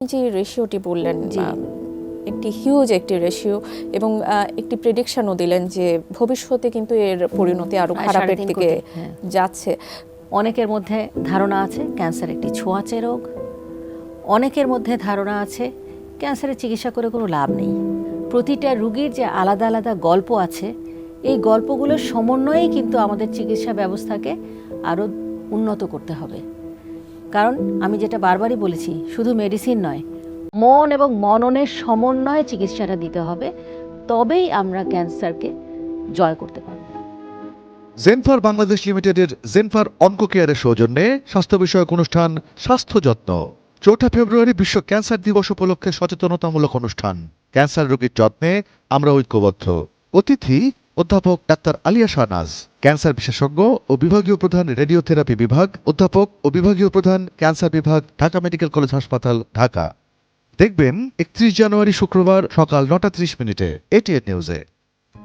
যে রেশিওটি বললেন জি। একটি হিউজ একটি রেশিও এবং একটি প্রেডিকশনও দিলেন যে ভবিষ্যতে কিন্তু এর পরিণতি আরো প্রায় খারাপের 3.5 দিকে কোটি, হ্যাঁ। যাচ্ছে। অনেকের মধ্যে ধারণা আছে ক্যান্সার একটি ছোঁয়াচে রোগ, অনেকের মধ্যে ধারণা আছে ক্যান্সারের চিকিৎসা করে কোনো লাভ নেই। প্রতিটা রোগীর যে আলাদা আলাদা গল্প আছে, এই গল্পগুলোর সমন্বয়েই কিন্তু আমাদের চিকিৎসা ব্যবস্থাকে আরও উন্নত করতে হবে। কারণ আমি যেটা বারবারই বলেছি, শুধু মেডিসিন নয়, মন এবং মননের সমন্বয়ে চিকিৎসাটা দিতে হবে, তবেই আমরা ক্যান্সারকে জয় করতে পারব। জেনফার বাংলাদেশ লিমিটেডের জেনফার অনকো কেয়ারের সৌজন্যে স্বাস্থ্য বিষয়ক অনুষ্ঠান স্বাস্থ্য যত্ন। 4 ফেব্রুয়ারি বিশ্ব ক্যান্সার দিবস উপলক্ষে সচেতনতামূলক অনুষ্ঠান। ক্যান্সার রোগীর যত্নে আমরা ঐক্যবদ্ধ। অতিথি অধ্যাপক ডাক্তার আলিয়া শাহনাজ, ক্যান্সার বিশেষজ্ঞ ও বিভাগীয় প্রধান রেডিওথেরাপি বিভাগ, অধ্যাপক ও বিভাগীয় প্রধান ক্যান্সার বিভাগ, ঢাকা মেডিকেল কলেজ হাসপাতাল, ঢাকা। দেখবেন 31 জানুয়ারি শুক্রবার সকাল 9:30 এটিএন নিউজে।